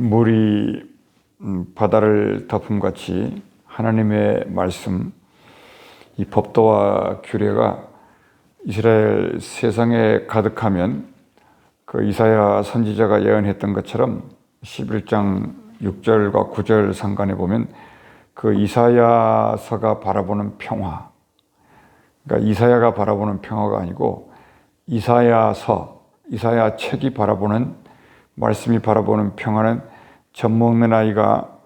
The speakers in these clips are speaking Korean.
물이 바다를 덮음같이 하나님의 말씀, 이 법도와 규례가 이스라엘 세상에 가득하면 그 이사야 선지자가 예언했던 것처럼 11장 6절과 9절 상간에 보면 그 이사야서가 바라보는 평화, 그러니까 이사야가 바라보는 평화가 아니고 이사야서, 이사야 책이 바라보는, 말씀이 바라보는 평화는 젖 먹는 아이가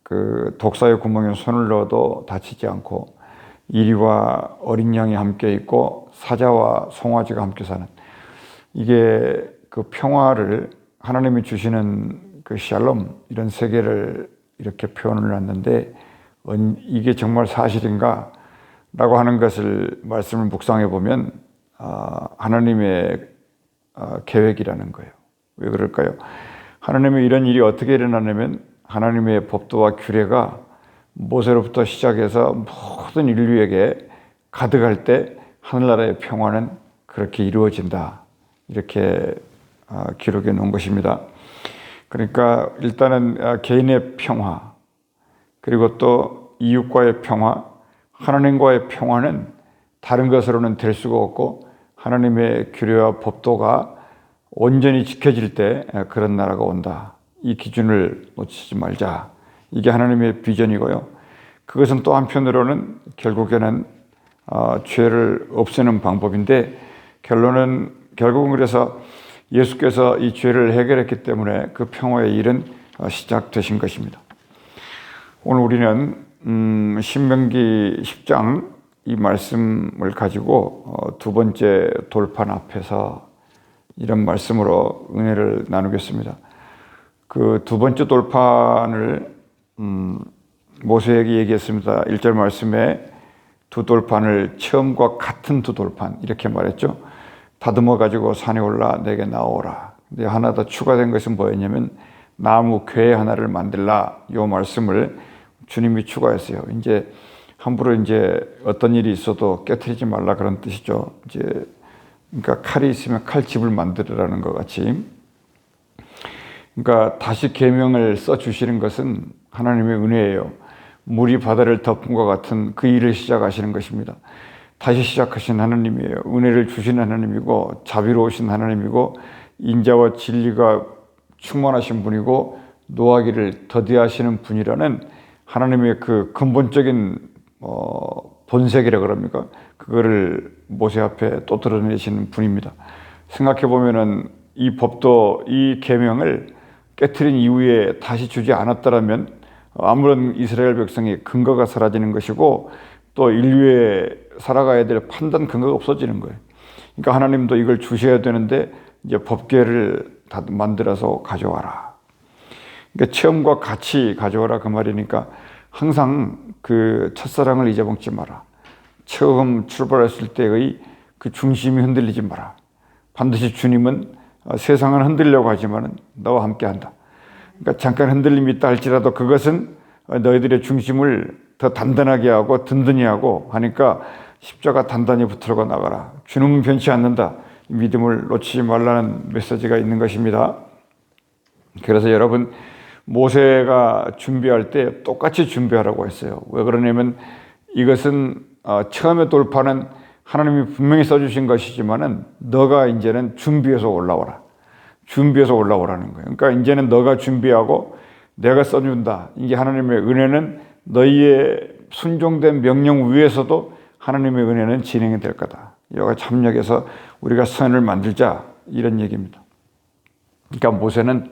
그 독사의 구멍에 손을 넣어도 다치지 않고 이리와 어린 양이 함께 있고 사자와 송아지가 함께 사는, 이게 그 평화를 하나님이 주시는 그 샬롬, 이런 세계를 이렇게 표현을 했는데 이게 정말 사실인가? 라고 하는 것을 말씀을 묵상해 보면 하나님의 계획이라는 거예요. 왜 그럴까요? 하나님의 이런 일이 어떻게 일어나냐면 하나님의 법도와 규례가 모세로부터 시작해서 모든 인류에게 가득할 때 하늘나라의 평화는 그렇게 이루어진다. 이렇게 기록해 놓은 것입니다. 그러니까 일단은 개인의 평화, 그리고 또 이웃과의 평화, 하나님과의 평화는 다른 것으로는 될 수가 없고 하나님의 규례와 법도가 온전히 지켜질 때 그런 나라가 온다. 이 기준을 놓치지 말자. 이게 하나님의 비전이고요. 그것은 또 한편으로는 결국에는 죄를 없애는 방법인데 결국은 그래서 예수께서 이 죄를 해결했기 때문에 그 평화의 일은 시작되신 것입니다. 오늘 우리는 신명기 10장 이 말씀을 가지고 두 번째 돌판 앞에서 이런 말씀으로 은혜를 나누겠습니다. 그 두 번째 돌판을 모세에게 얘기했습니다. 1절 말씀에 두 돌판을 처음과 같은 두 돌판 이렇게 말했죠. 다듬어 가지고 산에 올라 내게 나오라. 근데 하나 더 추가된 것은 뭐였냐면 나무 궤 하나를 만들라. 이 말씀을 주님이 추가했어요. 이제 함부로 이제 어떤 일이 있어도 깨트리지 말라 그런 뜻이죠. 이제 그러니까 칼이 있으면 칼집을 만들으라는 것 같이. 그러니까 다시 계명을 써 주시는 것은 하나님의 은혜예요. 물이 바다를 덮은 것 같은 그 일을 시작하시는 것입니다. 다시 시작하신 하나님이에요. 은혜를 주시는 하나님이고 자비로우신 하나님이고 인자와 진리가 충만하신 분이고 노하기를 더디하시는 분이라는 하나님의 그 근본적인 본색이라 그럽니까? 그거를 모세 앞에 또 드러내시는 분입니다. 생각해 보면은 이 법도 이 계명을 깨트린 이후에 다시 주지 않았더라면 아무런 이스라엘 백성의 근거가 사라지는 것이고 또 인류의 살아가야 될 판단 근거가 없어지는 거예요. 그러니까 하나님도 이걸 주셔야 되는데 이제 법궤를 다 만들어서 가져와라. 그러니까 처음과 같이 가져와라 그 말이니까 항상 그 첫사랑을 잊어먹지 마라. 처음 출발했을 때의 그 중심이 흔들리지 마라. 반드시 주님은 세상은 흔들려고 하지만 너와 함께 한다. 그러니까 잠깐 흔들림이 있다 할지라도 그것은 너희들의 중심을 더 단단하게 하고 든든히 하고 하니까 십자가 단단히 붙들고 나가라. 주님은 변치 않는다. 믿음을 놓치지 말라는 메시지가 있는 것입니다. 그래서 여러분 모세가 준비할 때 똑같이 준비하라고 했어요. 왜 그러냐면 이것은 처음에 돌파는 하나님이 분명히 써주신 것이지만은 너가 이제는 준비해서 올라오라. 준비해서 올라오라는 거예요. 그러니까 이제는 너가 준비하고 내가 써준다. 이게 하나님의 은혜는 너희의 순종된 명령 위에서도 하나님의 은혜는 진행이 될 거다. 여기가 참역해서 우리가 선을 만들자 이런 얘기입니다. 그러니까 모세는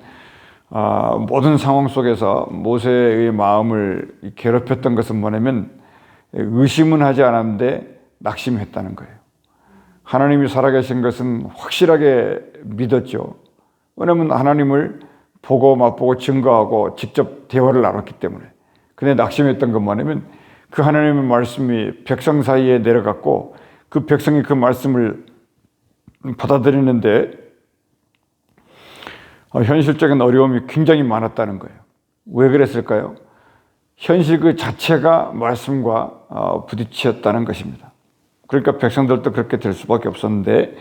모든 상황 속에서 모세의 마음을 괴롭혔던 것은 뭐냐면 의심은 하지 않았는데 낙심했다는 거예요. 하나님이 살아계신 것은 확실하게 믿었죠. 왜냐하면 하나님을 보고 맛보고 증거하고 직접 대화를 나눴기 때문에. 근데 낙심했던 건 뭐냐면 그 하나님의 말씀이 백성 사이에 내려갔고 그 백성이 그 말씀을 받아들이는데 현실적인 어려움이 굉장히 많았다는 거예요. 왜 그랬을까요? 현실 그 자체가 말씀과 부딪혔다는 것입니다. 그러니까 백성들도 그렇게 될 수밖에 없었는데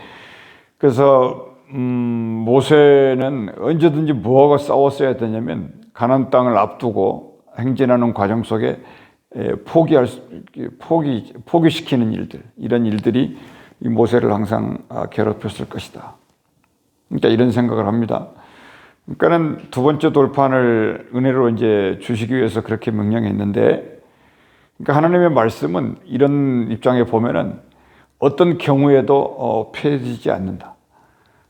그래서 모세는 언제든지 뭐하고 싸웠어야 되냐면 가나안 땅을 앞두고 행진하는 과정 속에 포기시키는 일들, 이런 일들이 이 모세를 항상 괴롭혔을 것이다. 그러니까 이런 생각을 합니다. 그러니까는 두 번째 돌판을 은혜로 이제 주시기 위해서 그렇게 명령했는데, 그러니까 하나님의 말씀은 이런 입장에 보면은 어떤 경우에도 폐해지지 않는다.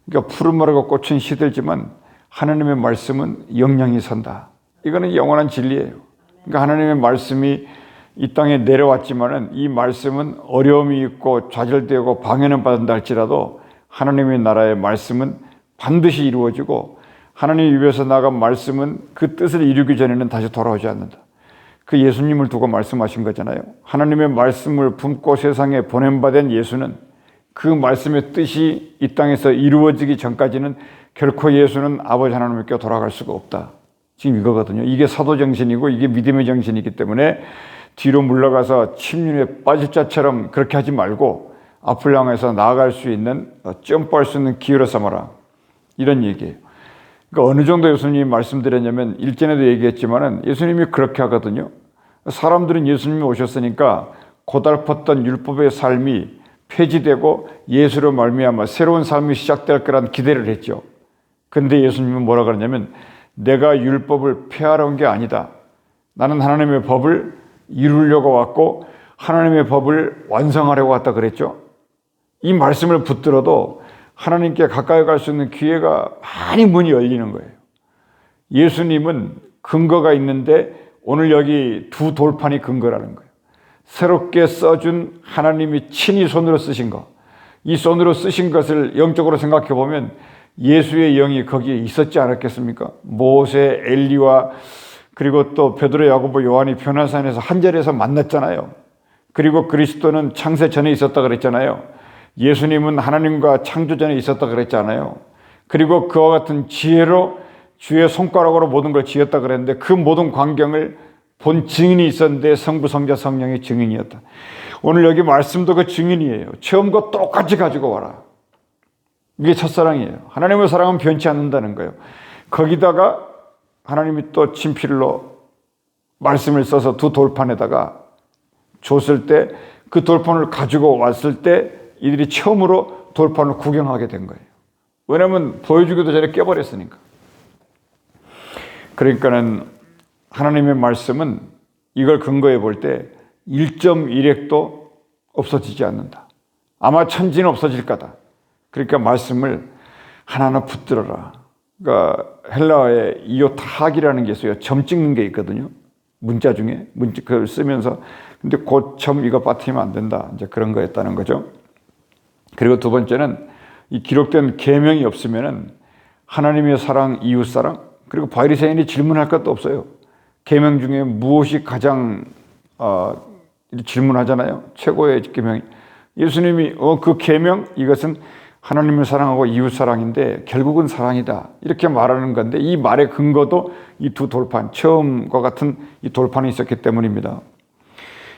그러니까 푸른 말하고 꽃은 시들지만 하나님의 말씀은 영영이 선다. 이거는 영원한 진리예요. 그러니까 하나님의 말씀이 이 땅에 내려왔지만은 이 말씀은 어려움이 있고 좌절되고 방해는 받는다 할지라도 하나님의 나라의 말씀은 반드시 이루어지고 하나님 입에서 나간 말씀은 그 뜻을 이루기 전에는 다시 돌아오지 않는다. 그 예수님을 두고 말씀하신 거잖아요. 하나님의 말씀을 품고 세상에 보냄받은 예수는 그 말씀의 뜻이 이 땅에서 이루어지기 전까지는 결코 예수는 아버지 하나님께 돌아갈 수가 없다. 지금 이거거든요. 이게 사도 정신이고 이게 믿음의 정신이기 때문에 뒤로 물러가서 침륜에 빠질 자처럼 그렇게 하지 말고 앞을 향해서 나아갈 수 있는, 점프할 수 있는 기회로 삼아라. 이런 얘기예요. 그러니까 어느 정도 예수님이 말씀드렸냐면 일전에도 얘기했지만은 예수님이 그렇게 하거든요. 사람들은 예수님이 오셨으니까 고달팠던 율법의 삶이 폐지되고 예수로 말미암아 새로운 삶이 시작될 거란 기대를 했죠. 근데 예수님은 뭐라 그러냐면 내가 율법을 폐하러 온 게 아니다. 나는 하나님의 법을 이루려고 왔고 하나님의 법을 완성하려고 왔다 그랬죠. 이 말씀을 붙들어도 하나님께 가까이 갈 수 있는 기회가 많이 문이 열리는 거예요. 예수님은 근거가 있는데 오늘 여기 두 돌판이 근거라는 거예요. 새롭게 써준 하나님이 친히 손으로 쓰신 것. 이 손으로 쓰신 것을 영적으로 생각해 보면 예수의 영이 거기에 있었지 않았겠습니까? 모세, 엘리와 그리고 또 베드로, 야고보, 요한이 변화산에서 한 자리에서 만났잖아요. 그리고 그리스도는 창세 전에 있었다 그랬잖아요. 예수님은 하나님과 창조 전에 있었다 그랬잖아요. 그리고 그와 같은 지혜로 주의 손가락으로 모든 걸 지었다 그랬는데 그 모든 광경을 본 증인이 있었는데 성부, 성자, 성령의 증인이었다. 오늘 여기 말씀도 그 증인이에요. 처음과 똑같이 가지고 와라. 이게 첫사랑이에요. 하나님의 사랑은 변치 않는다는 거예요. 거기다가 하나님이 또 친필로 말씀을 써서 두 돌판에다가 줬을 때 그 돌판을 가지고 왔을 때 이들이 처음으로 돌판을 구경하게 된 거예요. 왜냐하면 보여주기도 전에 깨버렸으니까. 그러니까는 하나님의 말씀은 이걸 근거해 볼 때 1.1핵도 없어지지 않는다. 아마 천지는 없어질 거다. 그러니까 말씀을 하나하나 붙들어라. 그러니까 헬라어에 이오타학이라는 게 있어요. 점 찍는 게 있거든요. 문자 중에 그걸 쓰면서 근데 그 점 이거 빠뜨리면 안 된다. 이제 그런 거였다는 거죠. 그리고 두 번째는 이 기록된 계명이 없으면은 하나님의 사랑, 이웃 사랑, 그리고 바리새인이 질문할 것도 없어요. 계명 중에 무엇이 가장 질문하잖아요. 최고의 계명이 예수님이 그 계명 이것은 하나님을 사랑하고 이웃 사랑인데 결국은 사랑이다 이렇게 말하는 건데 이 말의 근거도 이 두 돌판 처음과 같은 이 돌판이 있었기 때문입니다.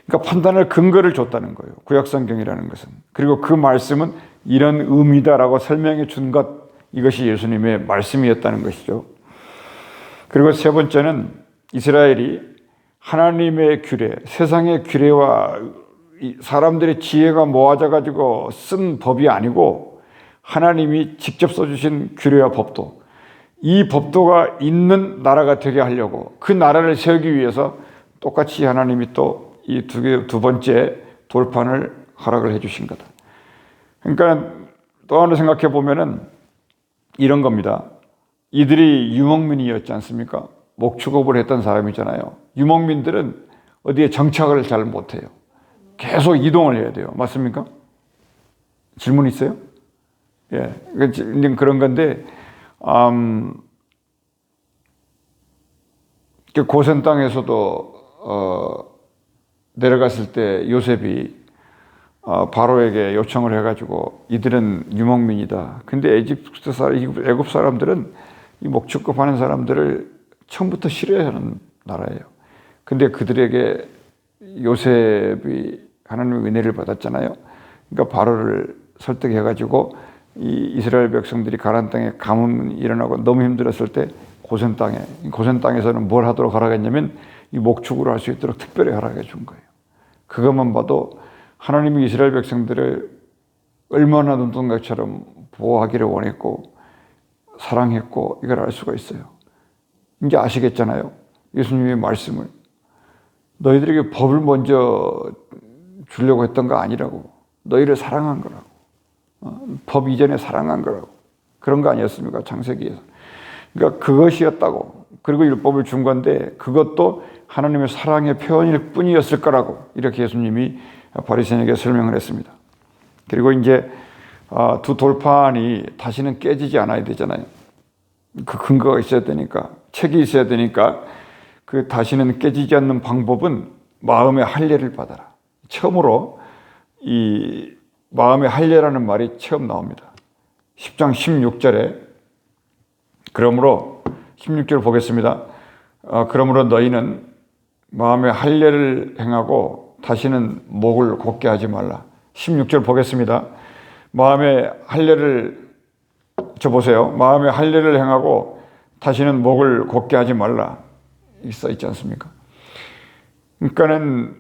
그러니까 판단할 근거를 줬다는 거예요. 구약성경이라는 것은. 그리고 그 말씀은 이런 의미다라고 설명해 준 것 이것이 예수님의 말씀이었다는 것이죠. 그리고 세 번째는 이스라엘이 하나님의 규례, 세상의 규례와 사람들의 지혜가 모아져 가지고 쓴 법이 아니고 하나님이 직접 써주신 규례와 법도, 이 법도가 있는 나라가 되게 하려고 그 나라를 세우기 위해서 똑같이 하나님이 또 이 두 번째 돌판을 허락을 해주신 거다. 그러니까 또 하나 생각해 보면은 이런 겁니다. 이들이 유목민이었지 않습니까? 목축업을 했던 사람이잖아요. 유목민들은 어디에 정착을 잘 못해요. 계속 이동을 해야 돼요. 맞습니까? 질문 있어요? 예, 그런 건데, 고센 땅에서도, 내려갔을 때 요셉이, 바로에게 요청을 해가지고 이들은 유목민이다. 근데 애굽 사람들은 이 목축업 하는 사람들을 처음부터 싫어하는 나라예요. 근데 그들에게 요셉이 하나님의 은혜를 받았잖아요. 그러니까 바로를 설득해가지고 이 이스라엘 백성들이 가나안 땅에 가뭄이 일어나고 너무 힘들었을 때 고센 땅에서는 뭘 하도록 허락했냐면 이 목축으로 할 수 있도록 특별히 허락해 준 거예요. 그것만 봐도 하나님이 이스라엘 백성들을 얼마나 눈동자처럼 보호하기를 원했고 사랑했고 이걸 알 수가 있어요. 이제 아시겠잖아요. 예수님의 말씀을. 너희들에게 법을 먼저 주려고 했던 거 아니라고. 너희를 사랑한 거라고. 법 이전에 사랑한 거라고. 그런 거 아니었습니까? 창세기에서. 그러니까 그것이었다고. 그리고 율법을 준 건데 그것도 하나님의 사랑의 표현일 뿐이었을 거라고. 이렇게 예수님이 바리새인에게 설명을 했습니다. 그리고 이제 두 돌판이 다시는 깨지지 않아야 되잖아요. 그 근거가 있어야 되니까, 책이 있어야 되니까 그 다시는 깨지지 않는 방법은 마음의 할례를 받아라. 처음으로 이 마음의 할례라는 말이 처음 나옵니다. 10장 16절에 그러므로 16절 보겠습니다. 그러므로 너희는 마음의 할례를 행하고 다시는 목을 곧게 하지 말라. 16절 보겠습니다. 마음의 할례를 보세요. 마음의 할례를 행하고 다시는 목을 곧게 하지 말라. 이게 써 있지 않습니까? 그러니까는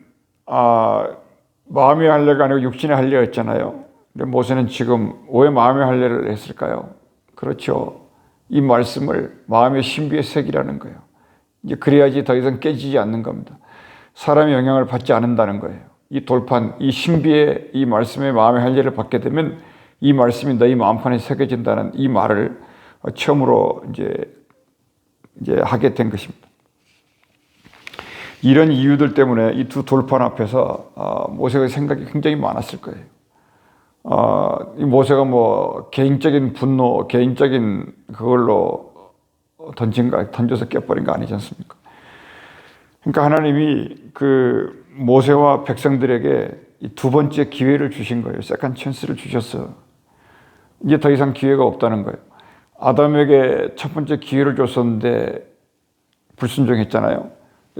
마음의 할례가 아니고 육신의 할례였잖아요. 근데 모세는 지금 왜 마음의 할례를 했을까요? 그렇죠. 이 말씀을 마음의 신비에 새기라는 거예요. 이제 그래야지 더 이상 깨지지 않는 겁니다. 사람의 영향을 받지 않는다는 거예요. 이 돌판, 이 신비의 이 말씀의 마음의 할례를 받게 되면 이 말씀이 너희 마음판에 새겨진다는 이 말을 처음으로 이제 하게 된 것입니다. 이런 이유들 때문에 이 두 돌판 앞에서 모세의 생각이 굉장히 많았을 거예요. 이 모세가 뭐 개인적인 분노, 개인적인 그걸로 던져서 깨버린 거 아니지 않습니까? 그러니까 하나님이 그 모세와 백성들에게 이 두 번째 기회를 주신 거예요. 세컨 찬스를 주셨어요. 이제 더 이상 기회가 없다는 거예요. 아담에게 첫 번째 기회를 줬었는데 불순종했잖아요.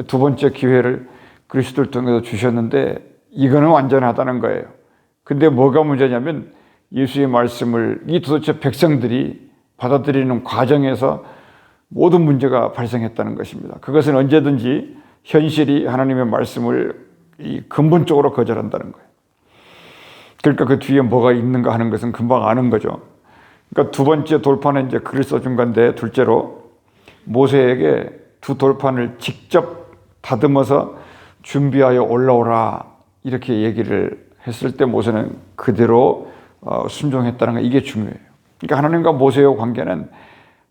두 번째 기회를 그리스도를 통해서 주셨는데 이거는 완전하다는 거예요. 근데 뭐가 문제냐면 예수의 말씀을 이 도대체 백성들이 받아들이는 과정에서 모든 문제가 발생했다는 것입니다. 그것은 언제든지 현실이 하나님의 말씀을 근본적으로 거절한다는 거예요. 그러니까 그 뒤에 뭐가 있는가 하는 것은 금방 아는 거죠. 그러니까 두 번째 돌판에 이제 글을 써준 건데, 둘째로 모세에게 두 돌판을 직접 다듬어서 준비하여 올라오라 이렇게 얘기를 했을 때 모세는 그대로 순종했다는 거, 이게 중요해요. 그러니까 하나님과 모세의 관계는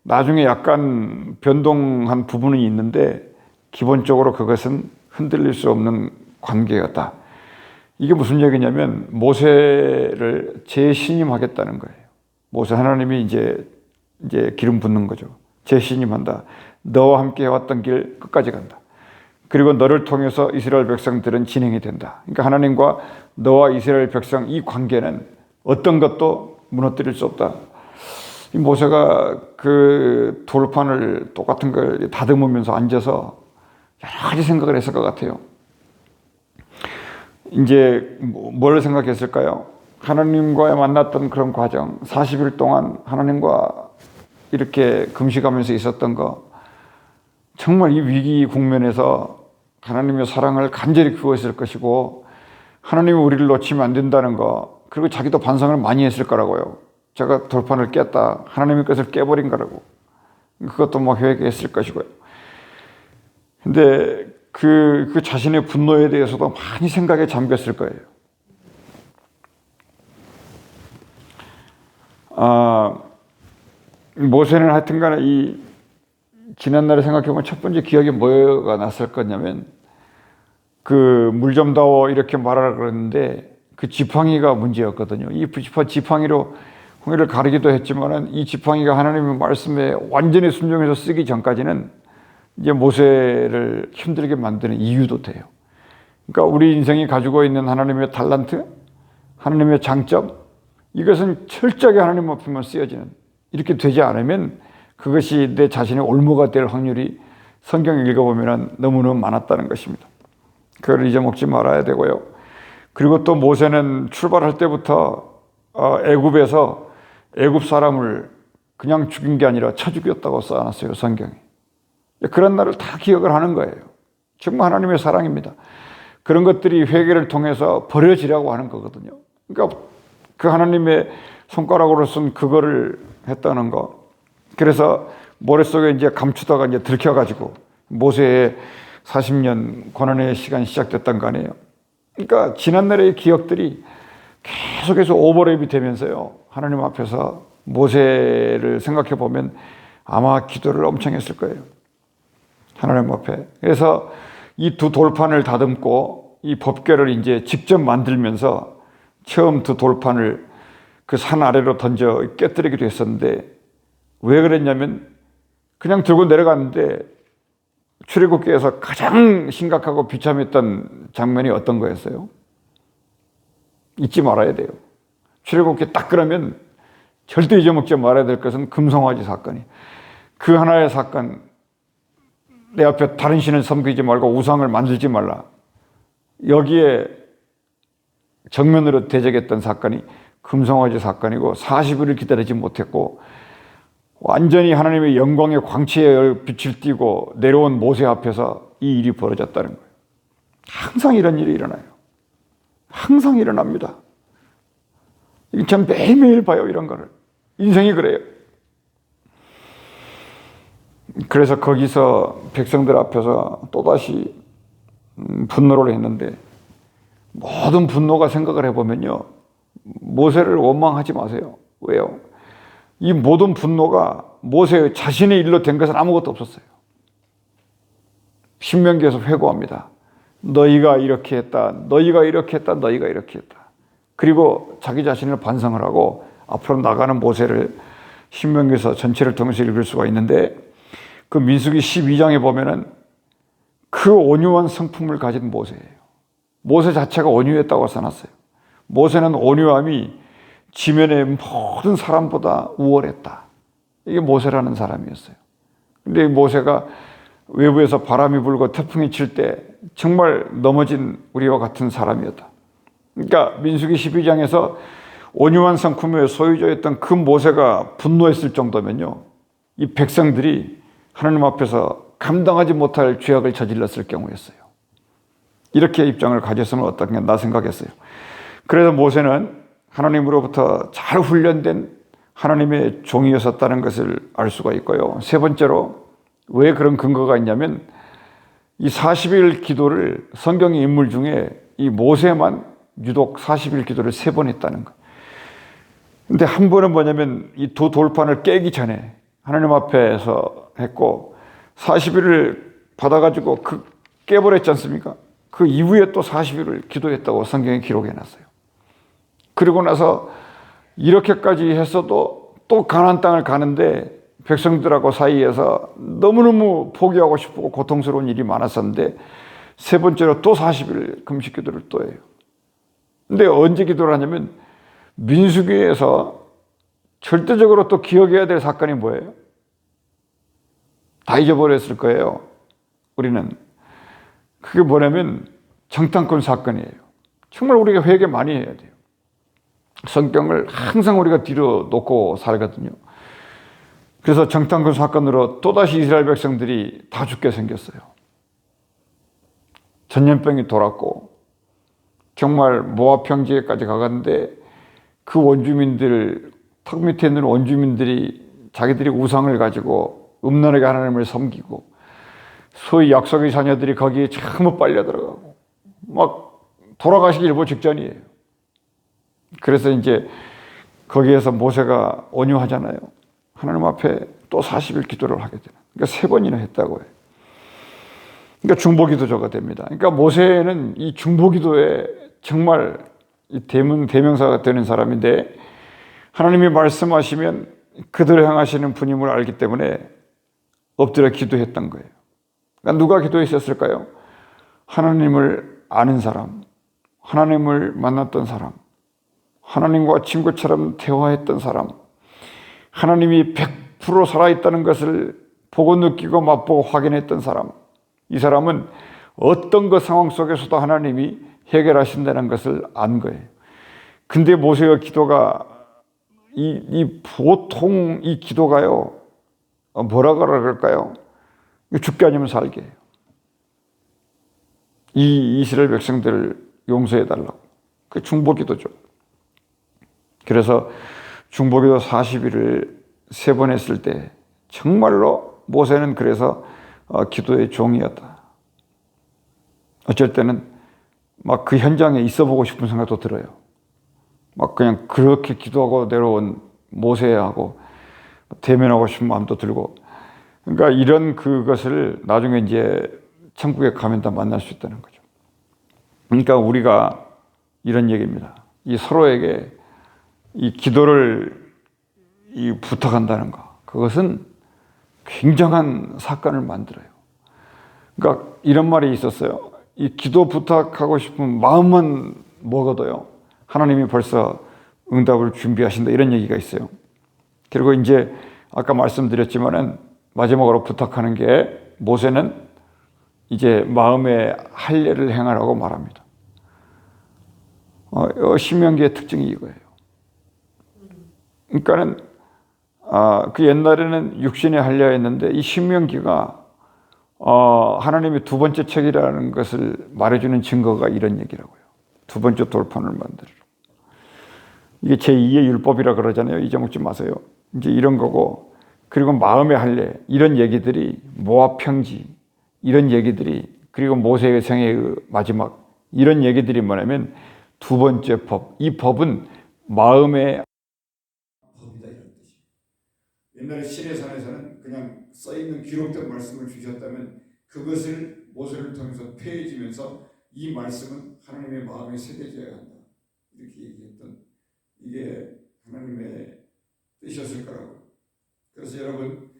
나중에 약간 변동한 부분이 있는데 기본적으로 그것은 흔들릴 수 없는 관계였다. 이게 무슨 얘기냐면 모세를 재신임하겠다는 거예요. 모세, 하나님이 이제 기름 붓는 거죠. 재신임한다. 너와 함께 해왔던 길 끝까지 간다. 그리고 너를 통해서 이스라엘 백성들은 진행이 된다. 그러니까 하나님과 너와 이스라엘 백성 이 관계는 어떤 것도 무너뜨릴 수 없다. 이 모세가 그 돌판을 똑같은 걸 다듬으면서 앉아서 여러 가지 생각을 했을 것 같아요. 이제 뭘 생각했을까요? 하나님과 만났던 그런 과정, 40일 동안 하나님과 이렇게 금식하면서 있었던 거, 정말 이 위기 국면에서 하나님의 사랑을 간절히 구했을 것이고 하나님이 우리를 놓치면 안 된다는 거, 그리고 자기도 반성을 많이 했을 거라고요. 제가 돌판을 깼다, 하나님의 것을 깨버린 거라고. 그것도 뭐 회개했을 것이고요. 근데 그 자신의 분노에 대해서도 많이 생각에 잠겼을 거예요. 모세는 하여튼간에 이 지난날에 생각해보면 첫 번째 기억이 뭐가 났을 거냐면 그 물 좀 다오 이렇게 말하라 그랬는데 그 지팡이가 문제였거든요. 이 지팡이로 홍해를 가르기도 했지만은 이 지팡이가 하나님의 말씀에 완전히 순종해서 쓰기 전까지는 이제 모세를 힘들게 만드는 이유도 돼요. 그러니까 우리 인생이 가지고 있는 하나님의 달란트, 하나님의 장점, 이것은 철저하게 하나님 앞에만 쓰여지는, 이렇게 되지 않으면 그것이 내 자신의 올무가 될 확률이 성경을 읽어보면 너무너무 많았다는 것입니다. 그걸 잊어먹지 말아야 되고요. 그리고 또 모세는 출발할 때부터 애굽에서 애굽 사람을 그냥 죽인 게 아니라 쳐 죽였다고 써놨어요, 성경에. 그런 날을 다 기억을 하는 거예요. 정말 하나님의 사랑입니다. 그런 것들이 회개를 통해서 버려지라고 하는 거거든요. 그러니까 그 하나님의 손가락으로 쓴 그거를 했다는 거. 그래서 모래속에 이제 감추다가 이제 들켜가지고 모세의 40년 고난의 시간이 시작됐던 거 아니에요. 그러니까 지난날의 기억들이 계속해서 오버랩이 되면서요. 하나님 앞에서 모세를 생각해 보면 아마 기도를 엄청 했을 거예요. 하나님 앞에. 그래서 이 두 돌판을 다듬고 이 법궤를 이제 직접 만들면서 처음 두 돌판을 그 산 아래로 던져 깨뜨리기도 했었는데 왜 그랬냐면 그냥 들고 내려갔는데 출애굽기에서 가장 심각하고 비참했던 장면이 어떤 거였어요? 잊지 말아야 돼요. 출애굽기 딱 그러면 절대 잊어먹지 말아야 될 것은 금송아지 사건이. 그 하나의 사건, 내 앞에 다른 신을 섬기지 말고 우상을 만들지 말라. 여기에 정면으로 대적했던 사건이 금송아지 사건이고 40일을 기다리지 못했고 완전히 하나님의 영광의 광채의 빛을 띠고 내려온 모세 앞에서 이 일이 벌어졌다는 거예요. 항상 이런 일이 일어나요. 항상 일어납니다. 이게 참 매일매일 봐요, 이런 거를. 인생이 그래요. 그래서 거기서 백성들 앞에서 또다시 분노를 했는데 모든 분노가 생각을 해보면요. 모세를 원망하지 마세요. 왜요? 이 모든 분노가 모세 자신의 일로 된 것은 아무것도 없었어요. 신명기에서 회고합니다. 너희가 이렇게 했다. 너희가 이렇게 했다. 너희가 이렇게 했다. 그리고 자기 자신을 반성을 하고 앞으로 나가는 모세를 신명기에서 전체를 통해서 읽을 수가 있는데 그 민수기 12장에 보면은 그 온유한 성품을 가진 모세예요. 모세 자체가 온유했다고 써놨어요. 모세는 온유함이 지면의 모든 사람보다 우월했다. 이게 모세라는 사람이었어요. 근데 모세가 외부에서 바람이 불고 태풍이 칠 때 정말 넘어진 우리와 같은 사람이었다. 그러니까 민수기 12장에서 온유한 성품의 소유자였던 그 모세가 분노했을 정도면요. 이 백성들이 하나님 앞에서 감당하지 못할 죄악을 저질렀을 경우였어요. 이렇게 입장을 가졌으면 어떻겠나 생각했어요. 그래서 모세는 하나님으로부터 잘 훈련된 하나님의 종이었었다는 것을 알 수가 있고요. 세 번째로 왜 그런 근거가 있냐면 이 40일 기도를 성경의 인물 중에 이 모세만 유독 40일 기도를 3번 했다는 거예요. 근데 한 번은 뭐냐면 이 두 돌판을 깨기 전에 하나님 앞에서 했고 40일을 받아가지고 깨버렸지 않습니까? 그 이후에 또 40일을 기도했다고 성경에 기록해 놨어요. 그리고 나서 이렇게까지 했어도 또 가나안 땅을 가는데 백성들하고 사이에서 너무너무 포기하고 싶고 고통스러운 일이 많았었는데 세 번째로 또 40일 금식 기도를 또 해요. 근데 언제 기도를 하냐면 민수기에서 절대적으로 또 기억해야 될 사건이 뭐예요? 다 잊어버렸을 거예요. 우리는. 그게 뭐냐면 정탐꾼 사건이에요. 정말 우리가 회개 많이 해야 돼요. 성경을 항상 우리가 뒤로 놓고 살거든요. 그래서 정탐꾼 사건으로 또다시 이스라엘 백성들이 다 죽게 생겼어요. 전염병이 돌았고 정말 모압 평지에까지 가갔는데 그 원주민들, 턱 밑에 있는 원주민들이 자기들이 우상을 가지고 음란하게 하나님을 섬기고 소위 약속의 자녀들이 거기에 전부 빨려 들어가고 막 돌아가시기 일보 직전이에요. 그래서 이제 거기에서 모세가 온유하잖아요. 하나님 앞에 또 40일 기도를 하게 되는. 그러니까 3번이나 했다고 해요. 그러니까 중보기도자가 됩니다. 그러니까 모세는 이 중보기도에 정말 대명사가 되는 사람인데 하나님이 말씀하시면 그들을 향하시는 분임을 알기 때문에 엎드려 기도했던 거예요. 그러니까 누가 기도했었을까요? 하나님을 아는 사람, 하나님을 만났던 사람, 하나님과 친구처럼 대화했던 사람, 하나님이 100% 살아있다는 것을 보고 느끼고 맛보고 확인했던 사람, 이 사람은 어떤 그 상황 속에서도 하나님이 해결하신다는 것을 안 거예요. 근데 모세의 기도가 이 보통 이 기도가요, 뭐라 그럴까요? 죽게 아니면 살게 해요. 이 이스라엘 백성들을 용서해 달라고. 그 중보기도죠. 그래서 중보기도 40일을 3번 했을 때 정말로 모세는 그래서 기도의 종이었다. 어쩔 때는 막 그 현장에 있어 보고 싶은 생각도 들어요. 막 그냥 그렇게 기도하고 내려온 모세하고 대면하고 싶은 마음도 들고. 그러니까 이런 그것을 나중에 이제 천국에 가면 다 만날 수 있다는 거죠. 그러니까 우리가 이런 얘기입니다. 이 서로에게 이 기도를 부탁한다는 거. 그것은 굉장한 사건을 만들어요. 그러니까 이런 말이 있었어요. 이 기도 부탁하고 싶은 마음만 먹어도요, 하나님이 벌써 응답을 준비하신다, 이런 얘기가 있어요. 그리고 이제 아까 말씀드렸지만은 마지막으로 부탁하는 게, 모세는 이제 마음의 할례를 행하라고 말합니다. 신명기의 특징이 이거예요. 그러니까는 그 옛날에는 육신의 할례였는데, 이 신명기가 하나님의 두 번째 책이라는 것을 말해주는 증거가 이런 얘기라고요. 두 번째 돌판을 만들어. 이게 제2의 율법이라 그러잖아요. 잊어먹지 마세요. 이제 이런 거고, 그리고 마음의 할례, 이런 얘기들이, 모압 평지, 이런 얘기들이, 그리고 모세의 생애의 마지막, 이런 얘기들이 뭐냐면 두 번째 법. 이 법은 마음의 법이다, 이런 뜻이에요. 옛날에 시내산에서는 그냥 써있는 기록된 말씀을 주셨다면 그것을 모세를 통해서 폐해지면서 이 말씀은 하나님의 마음에 새겨져야 한다, 이렇게 얘기했던, 이게 하나님의 뜻이었을 거라고. 그래서 여러분,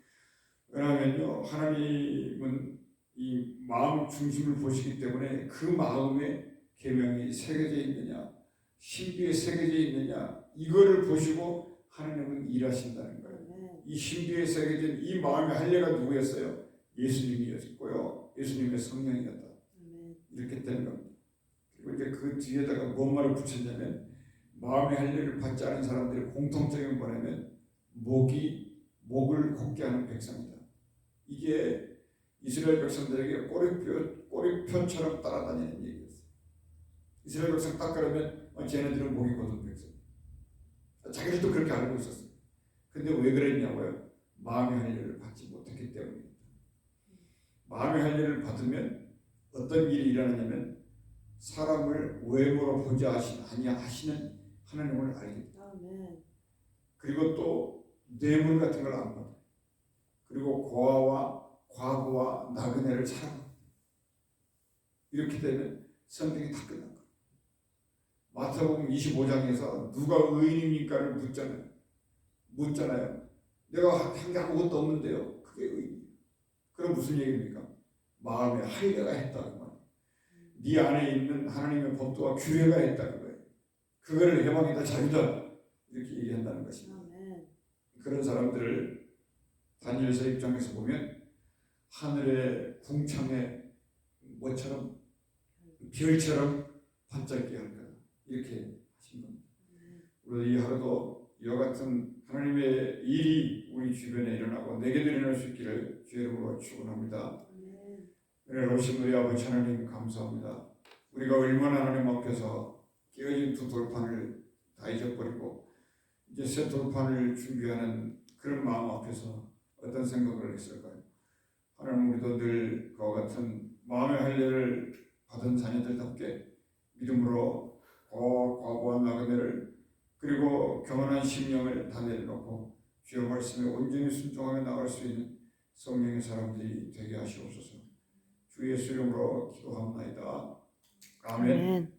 왜냐하면요, 하나님은 이 마음 중심을 보시기 때문에 그 마음에 계명이 새겨져 있느냐, 신비에 새겨져 있느냐, 이거를 보시고 하나님은 일하신다는 거예요. 이 신비에 새겨진 이 마음의 할례가 누구였어요? 예수님이었고요. 예수님의 성령이었다. 이렇게 되는 겁니다. 그리고 이제 그 뒤에다가 뭔 말을 붙였냐면, 마음의 할례를 받지 않은 사람들의 공통점이 뭐냐면 목을 곱게 하는 백성이다. 이게 이스라엘 백성들에게 꼬리표처럼 따라다니는 얘기였어요. 이스라엘 백성 딱 그러면 쟤네들은 목이 곧은 백성. 자기들도 그렇게 알고 있었어요. 근데 왜 그랬냐고요? 마음의 할례를 받지 못했기 때문입니다. 마음의 할례를 받으면 어떤 일이 일어나냐면 사람을 외모로 보지 아니하시는 하나님을 알게 됩니다. 그리고 또 뇌물 같은 걸 안 받아요. 그리고 고아와 과부와 나그네를 사랑합니다. 이렇게 되면 성경이 다 끝난 거예요. 마태복음 25장에서 누가 의인입니까를 묻잖아요. 내가 한 게 아무것도 없는데요. 그게 의인이에요. 그럼 무슨 얘기입니까? 마음에 할례가 했다 그 말이에요. 네 안에 있는 하나님의 법도와 규례가 했다 그거예요. 그거를 해방이다, 자유다, 이렇게 얘기한다는 것입니다. 그런 사람들을 다니엘서 입장에서 보면 하늘의 궁창에 뭐처럼, 별처럼 반짝게 할 거다, 이렇게 하신 겁니다. 우리 이 하루도 이와 같은 하나님의 일이 우리 주변에 일어나고 내게도 일어날 수 있기를 주의 이름으로 축원합니다. 은혜로우신 우리 아버지 하나님, 감사합니다. 우리가 얼마나 하나님 앞에서 깨어진 두 돌판을 다 잊어버리고 이제 새 돌판을 준비하는 그런 마음 앞에서 어떤 생각을 했을까요? 하나님, 우리도 늘 그와 같은 마음의 할례를 받은 자녀들답게 믿음으로 과거한 나그네를, 그리고 겸손한 심령을 다 내려놓고 주의 말씀에 온전히 순종하며 나갈 수 있는 성령의 사람들이 되게 하시옵소서. 주 예수 이름으로 기도합니다. 아멘.